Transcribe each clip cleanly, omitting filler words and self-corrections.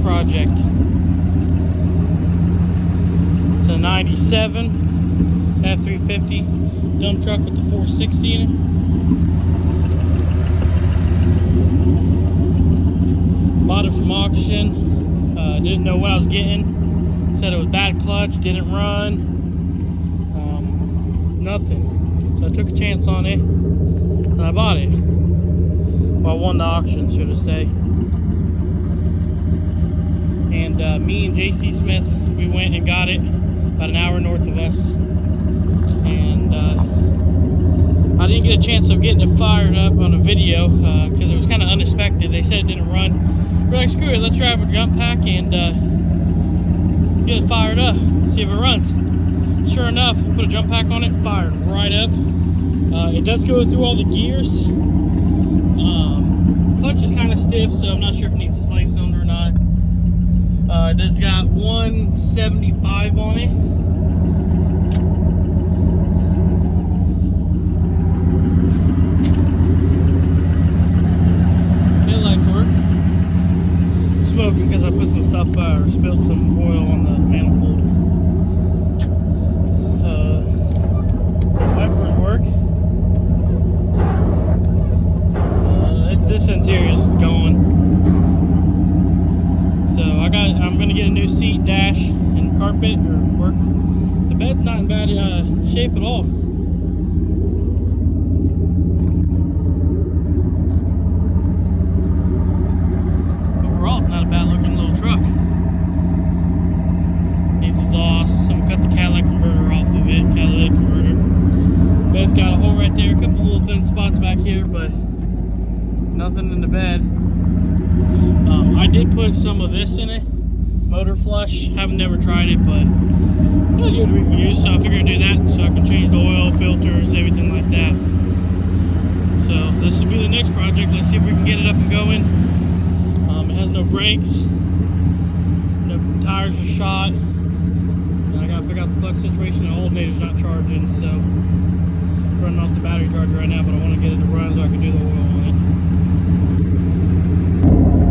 next project. It's a 97 F350 dump truck with the 460 in it. Bought it from auction. Didn't know what I was getting. Said it was bad clutch, didn't run. Nothing. So I took a chance on it and I bought it. Well, I won the auction, should I say. And me and JC Smith, we went and got it about an hour north of us. And I didn't get a chance of getting it fired up on a video because it was kind of unexpected. They said it didn't run. We're like, screw it, let's drive a jump pack and get it fired up, see if it runs. Sure enough, put a jump pack on it, fired right up. It does go through all the gears. Clutch is kind of stiff, so I'm not sure if it needs a slave cylinder or not. It does got 175 on it. Headlights work. Smoking because I put some stuff or spilled some oil on the manifold. Wipers work. This interior is going. So I'm gonna get a new seat, dash, and carpet or work. The bed's not in bad shape at all. Overall, it's not a bad looking little truck. Needs exhaust. Someone cut the catalytic converter off of it. Catalytic converter. Bed's got a hole right there. A couple little thin spots back here, but nothing in the bed. I did put some of this in it, motor flush. Haven't never tried it, but really good reviews, so I figured I'd do that so I can change the oil, filters, everything like that. So this will be the next project. Let's see if we can get it up and going. It has no brakes, no tires are shot, and I gotta figure out the clutch situation. The alternator's not charging, so I'm running off the battery charger right now, but I want to get it to run so I can do the oil on it.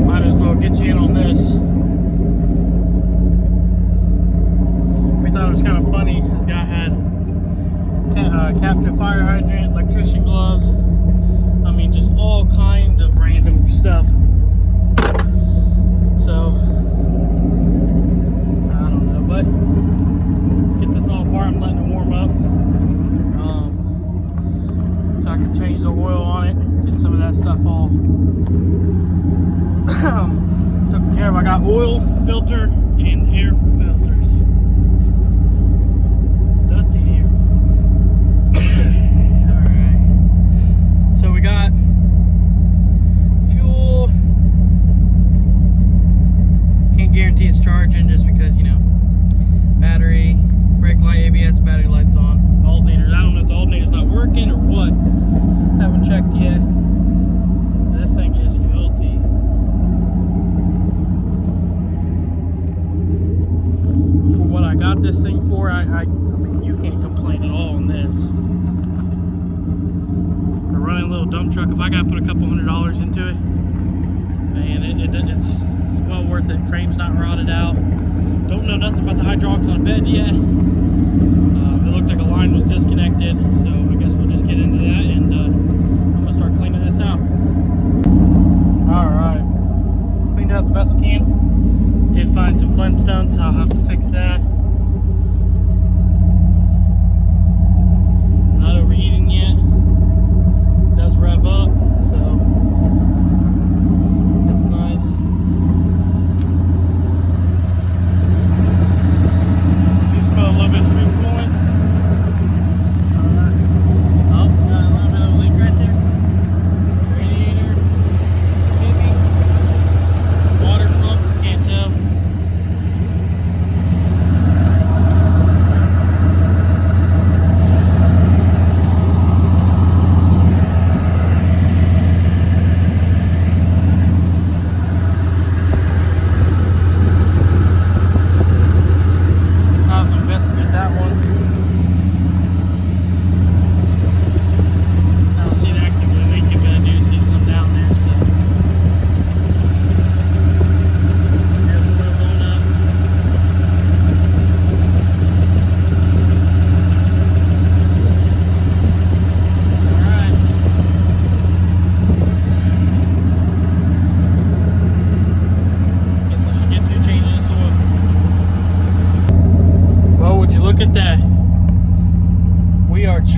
Might as well get you in on this. We thought it was kind of funny. This guy had captive fire hydrant, electrician gloves. I mean, just all kinds of random stuff. So, I don't know, but let's get this all apart. I'm letting it warm up. So I can change the oil on it, get some of that stuff all taken care of. I got oil, filter, and air filters. Dusty here. Alright. So we got fuel. Can't guarantee it's charging just because, you know, battery, brake light, ABS, battery lights on. Alternators. I don't know if the alternator's not working or what. Haven't checked yet. This thing is filthy. For what I got this thing for, I mean, you can't complain at all on this. For running a little dump truck, if I gotta put a couple $100 into it, man, it's well worth it. Frame's not rotted out. Don't know nothing about the hydraulics on the bed yet. It looked like a line was disconnected, so I guess we'll just get into that and I'm gonna start cleaning this out. Alright, cleaned out the best I can. Did find some Flintstones, so I'll have to fix that. Not overheating yet. It does rev up, so that's nice. Do smell a little bit of street coolant. Alright.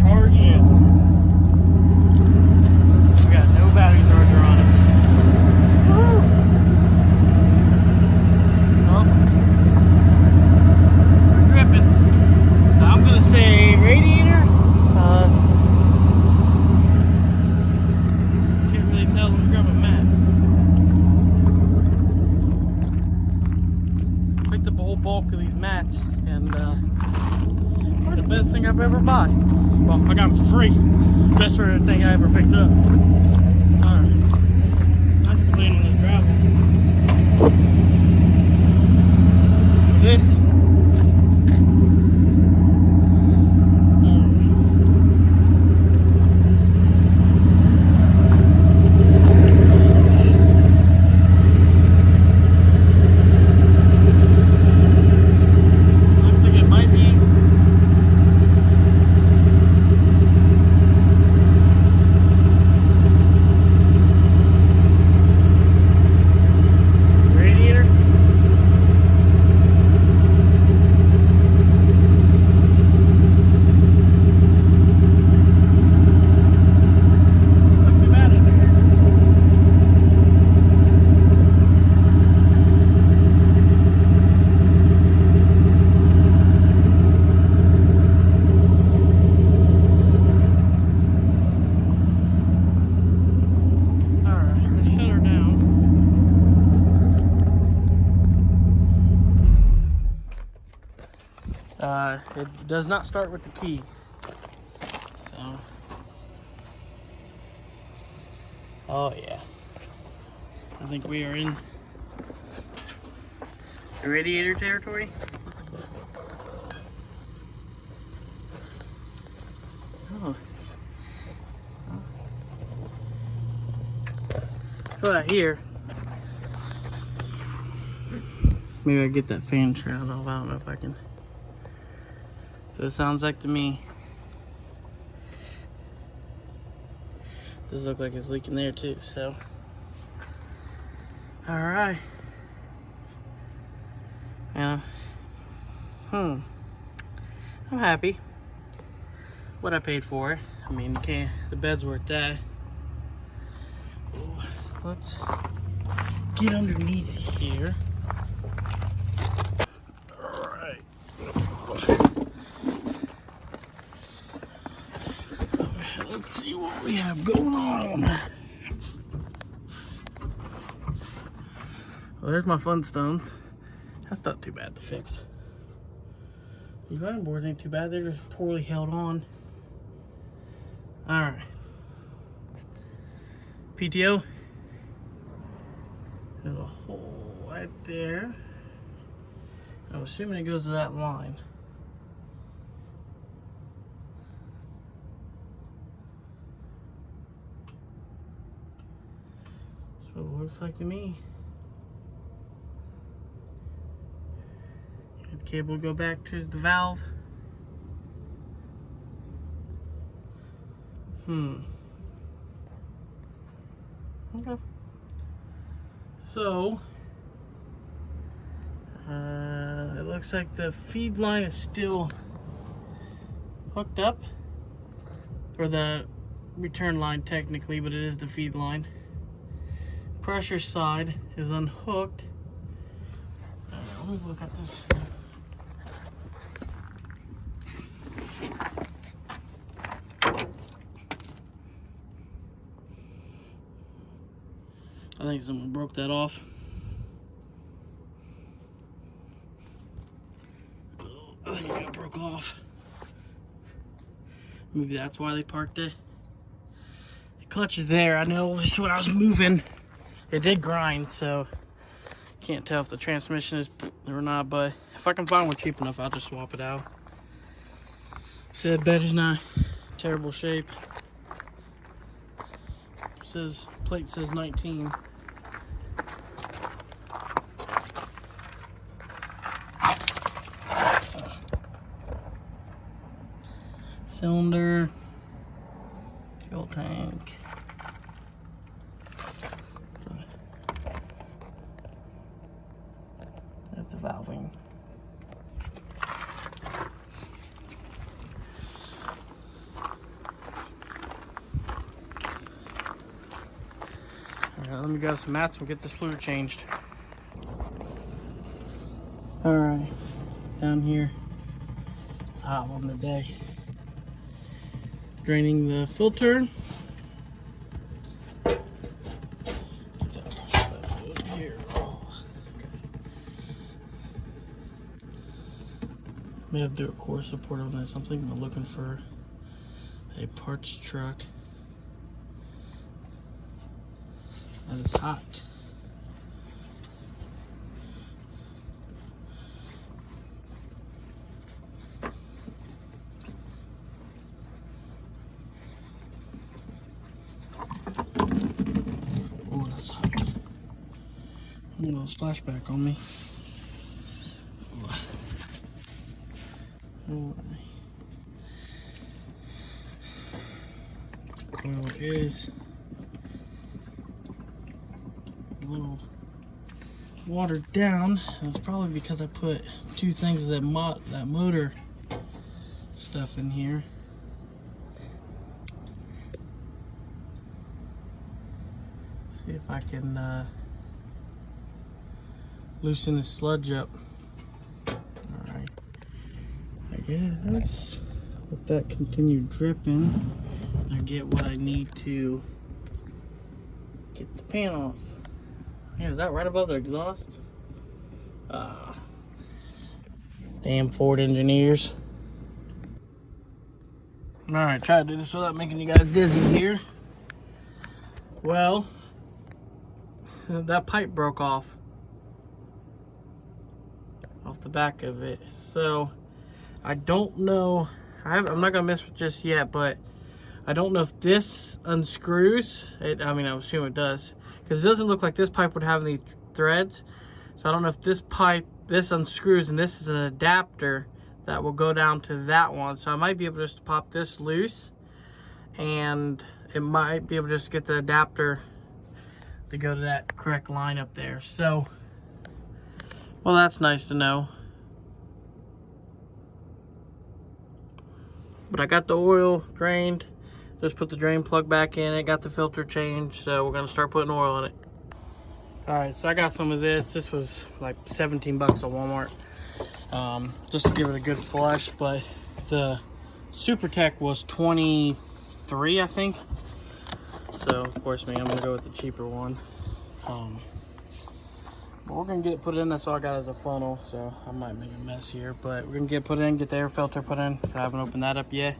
charging. We got no battery charger on it. Woo! Oh, we're dripping. I'm gonna say radiator. Can't really tell. Let me grab a mat. Picked up a whole bulk of these mats, and they're the best thing I've ever bought. Well, I got them for free. Best for everything I ever picked up. Alright. Nice to land on this gravel. This. It does not start with the key, so. Oh yeah, I think we are in the radiator territory. Oh, that's what I hear. Maybe I get that fan shroud off. I don't know if I can. So it sounds like to me. Does look like it's leaking there too, so. Alright. Yeah. I'm happy. What I paid for it. I mean, the bed's worth that. Let's get underneath here. Alright. Let's see what we have going on. Well, there's my Flintstones. That's not too bad to fix. These running boards ain't too bad. They're just poorly held on. Alright. PTO. There's a hole right there. I'm assuming it goes to that line. That's what it looks like to me. The cable will go back to the valve. Okay. So, it looks like the feed line is still hooked up, or the return line technically, but it is the feed line. Pressure side is unhooked. Let me look at this. I think someone broke that off. I think it got broke off. Maybe that's why they parked it. The clutch is there. I know just when I was moving, it did grind, so can't tell if the transmission is or not, but if I can find one cheap enough, I'll just swap it out. Said bed is not terrible shape. Plate says 19. Cylinder, fuel tank. That's the valving. let me grab some mats and we'll get this fluid changed. Alright, down here. It's a hot one today. Draining the filter. May have to do a core support on that. Something I'm looking for a parts truck that is hot. Oh, that's hot. A little splashback on me. Oil is a little watered down, and it's probably because I put two things of that motor stuff in here. See if I can loosen the sludge up. Alright, I guess let that continue dripping. I get what I need to get the pan off. Man, is that right above the exhaust? Damn Ford engineers. Alright, try to do this without making you guys dizzy here. Well, that pipe broke off the back of it. So, I don't know. I'm not going to mess with it just yet, but I don't know if this unscrews. I mean, I assume it does, because it doesn't look like this pipe would have any threads. So I don't know if this unscrews, and this is an adapter that will go down to that one. So I might be able just to pop this loose, and it might be able to just get the adapter to go to that correct line up there. So, well, that's nice to know. But I got the oil drained. Just put the drain plug back in it, got the filter changed, so we're gonna start putting oil in it. Alright, so I got some of this. This was like 17 bucks at Walmart. Just to give it a good flush, but the Super Tech was 23, I think. So, of course, I'm gonna go with the cheaper one. But we're gonna get it put in. That's all I got as a funnel, so I might make a mess here. But we're gonna get it put in, get the air filter put in. I haven't opened that up yet.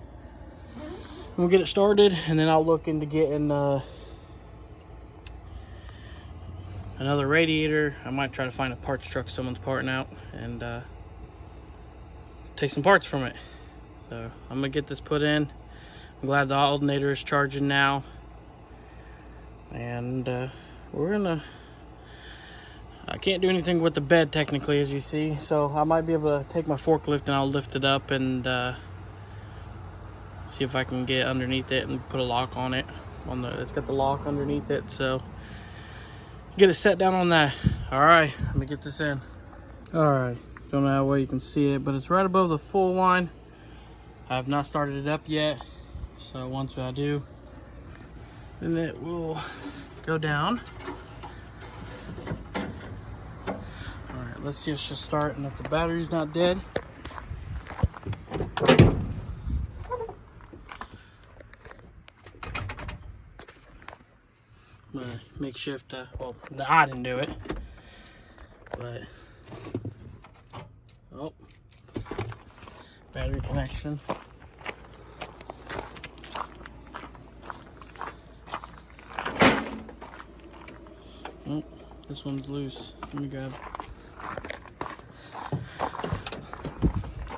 We'll get it started, and then I'll look into getting another radiator. I might try to find a parts truck someone's parting out and take some parts from it. So I'm gonna get this put in. I'm glad the alternator is charging now, and I can't do anything with the bed technically, as you see, so I might be able to take my forklift and I'll lift it up and see if I can get underneath it and put a lock on it. It's got the lock underneath it, so get it set down on that. Alright, let me get this in. Alright, don't know how well you can see it, but it's right above the full line. I have not started it up yet, so once I do, then it will go down. Alright, let's see if she'll start and if the battery's not dead. Makeshift, well, I didn't do it, but, oh, battery connection. Oh, this one's loose. Let me grab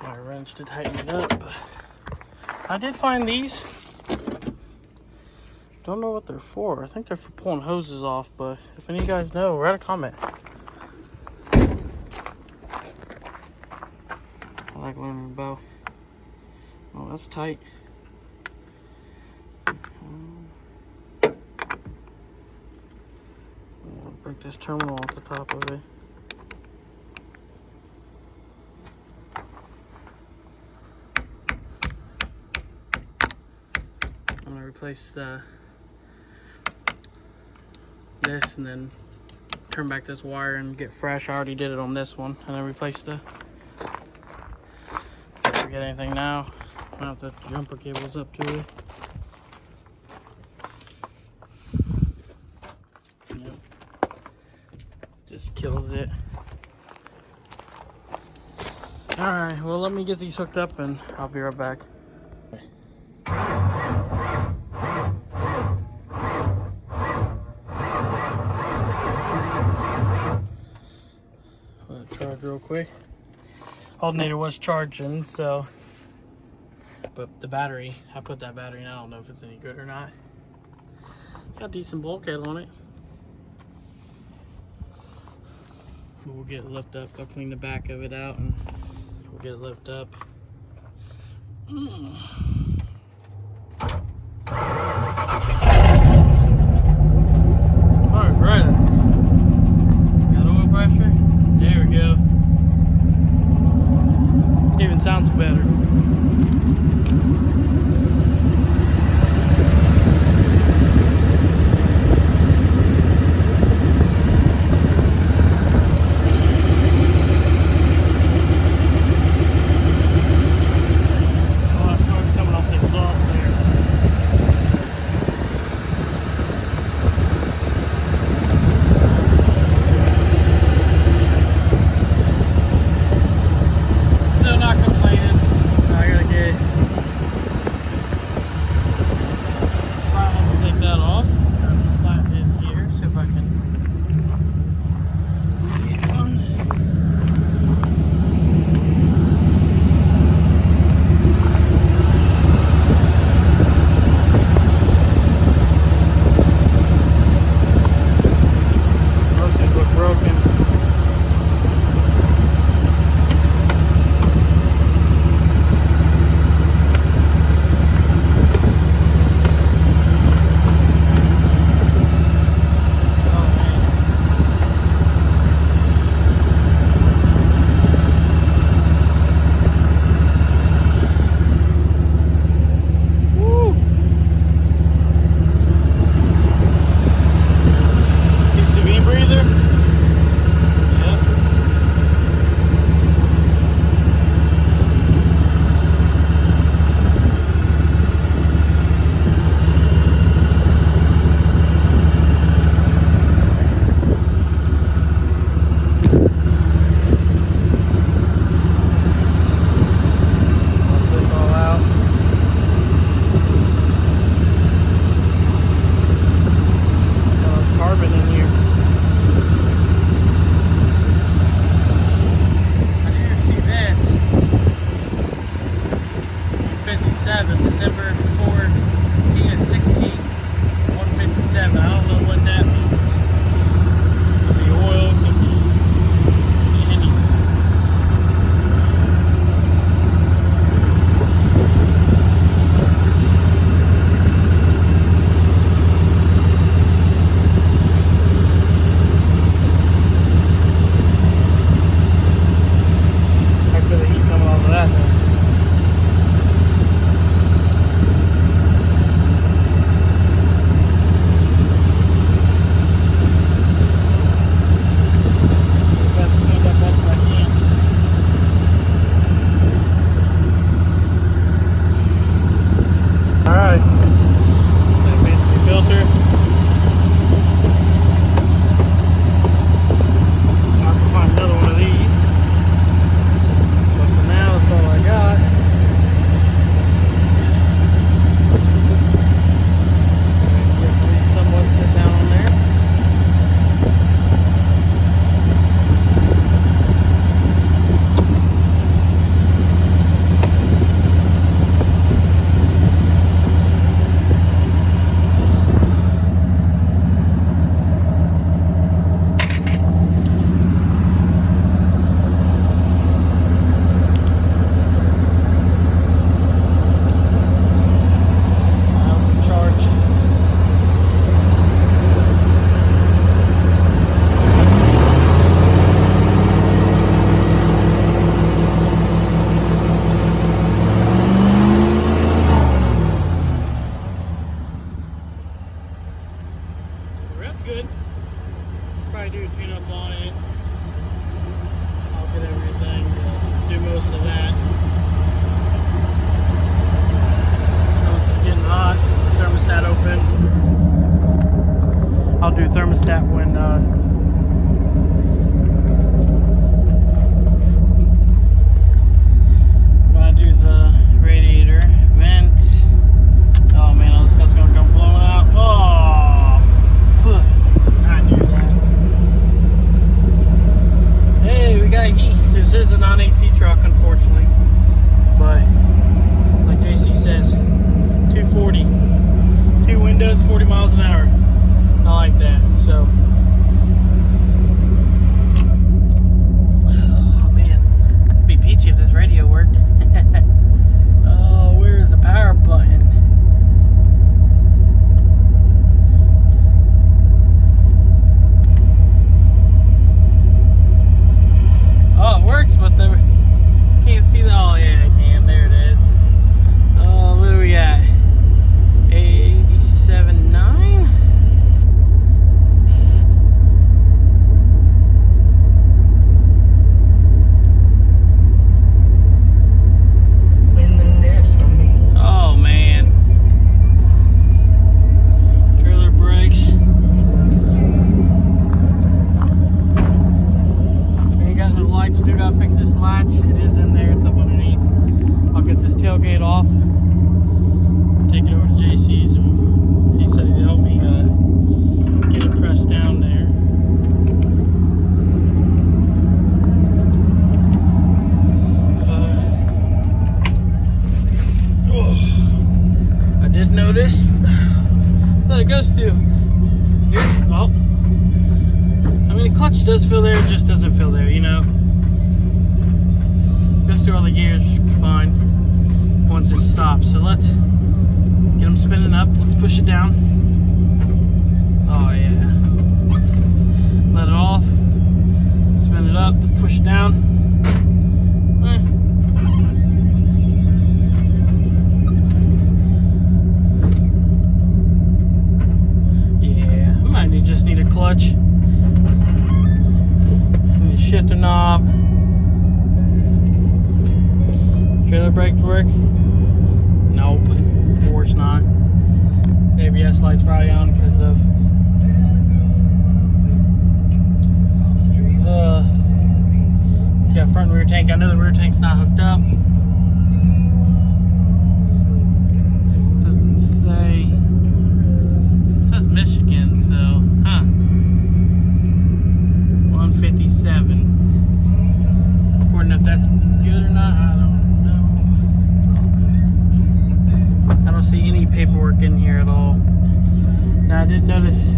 my wrench to tighten it up. I did find these. Don't know what they're for. I think they're for pulling hoses off, but if any of you guys know, write a comment. I like learning a bow. Oh, that's tight. I'll break this terminal off the top of it. I'm gonna replace the this and then turn back this wire and get fresh. I already did it on this one, and then replace the. So if I forget anything now, I have the jumper cables up to it. Yep. Just kills it. Alright, well, let me get these hooked up and I'll be right back. Let it charge real quick. Alternator was charging, so. But the battery, I put that battery in, I don't know if it's any good or not. Got a decent bulkhead on it. But we'll get it lifted up. I'll clean the back of it out and we'll get it lifted up. Alright, got oil pressure. There we go. Even sounds better. Oh, that smoke's coming off up on it. I'll get everything, do most of that. Once it's getting hot, thermostat open. I'll do thermostat when I do the radiator vent. Oh man, all this stuff's gonna come blowing out. Oh, I knew that. Hey, we got heat. This is a non-AC truck, unfortunately, but like JC says, 240, 2 windows, 40 miles an hour. I like that. So, oh man, it'd be peachy if this radio worked. Oh, where's the power button? Oh, it works, but the can't see the. Oh yeah, I can. There it is. Oh, what are we at? 87.9. Oh man. Trailer brakes. Ain't got no lights. Do gotta fix this latch. It is in there. It's up underneath. I'll get this tailgate off. Take it over to JC's, and he said he'd help me get it pressed down there. I did notice that it goes through here. Oh, I mean the clutch does feel there, it just doesn't feel there, you know. Goes through all the gears fine once it stops. So let's get them spinning up. Let's push it down. Oh yeah. Let it off. Spin it up. Push it down. Yeah, I might just need a clutch. Need a shifter knob. Trailer brake work? Nope. Of course not. ABS light's probably on because of got front and rear tank. I know the rear tank's not hooked up. Doesn't say. It says Michigan, so 157. According to if that's good or not, I don't know. I don't see any paperwork in here at all. Now I did notice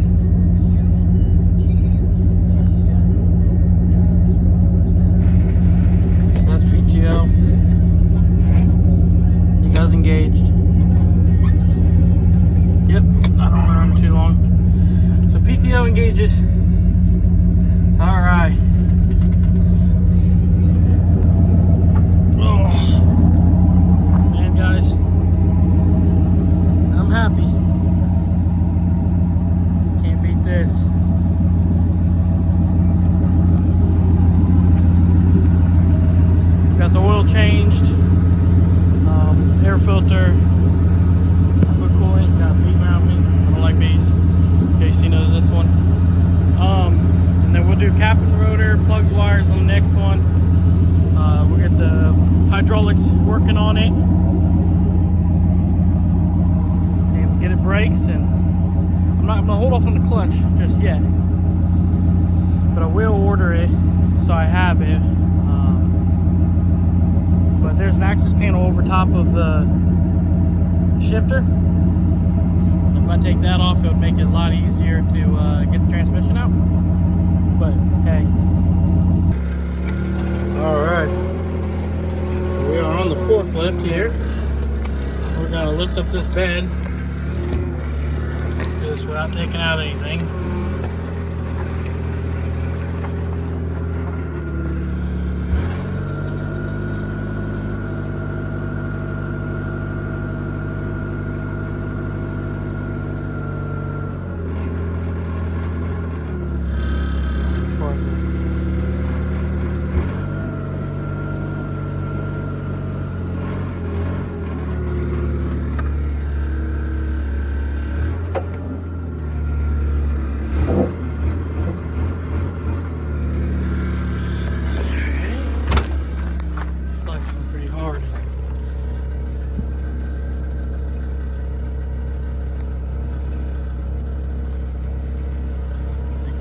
that's PTO. It does engaged. Yep, I don't run too long. So PTO engages. Alright. Oh. Man, guys. I'm happy. Can't beat this. Got the oil changed. Air filter. Put coolant. Got bees around me. I don't like bees. JC knows this one. And then we'll do cap and rotor, plugs, wires on the next one. We'll get the hydraulics working on it. And get it brakes, and I'm gonna hold off on the clutch just yet. But I will order it so I have it. But there's an access panel over top of the shifter. And if I take that off, it would make it a lot easier to get the transmission out. But hey. Alright. We are on the forklift here. We're gonna lift up this bed. Do this without taking out anything.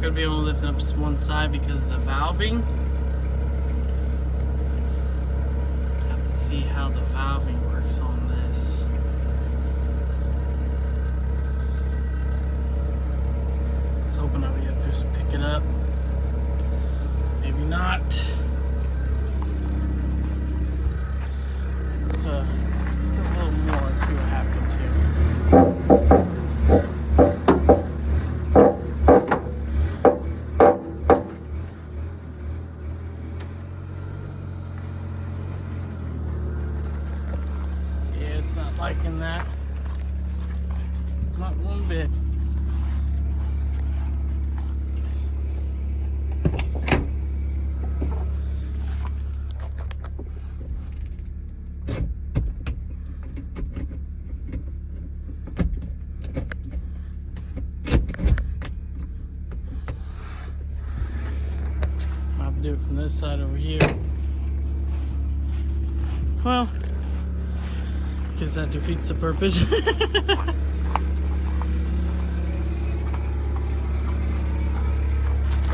gonna be able to lift it up to one side because of the valving. I have to see how the valving works on this. I was hoping I'd be able to just pick it up. Maybe not. Let's a little more and see what happens here. Yeah, it's not liking that. Not one bit. Do it from this side over here. Well, because that defeats the purpose.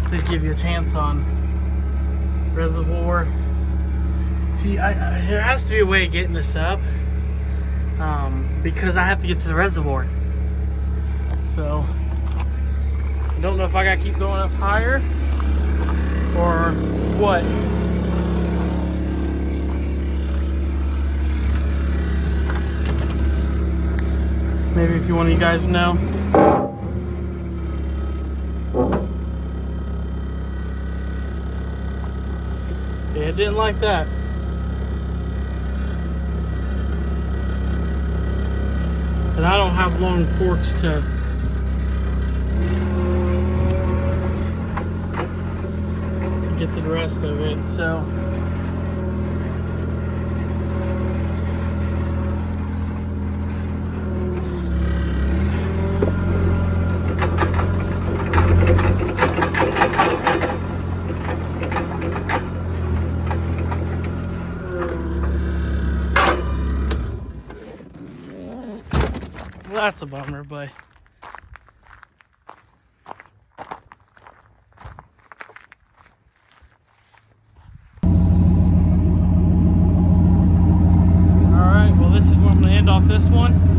Just give you a chance on reservoir. See, there has to be a way of getting this up, because I have to get to the reservoir. So I don't know if I gotta keep going up higher or what. Maybe if you want you guys to know. Yeah, it didn't like that. And I don't have long forks to get to the rest of it, so well, that's a bummer, but off this one.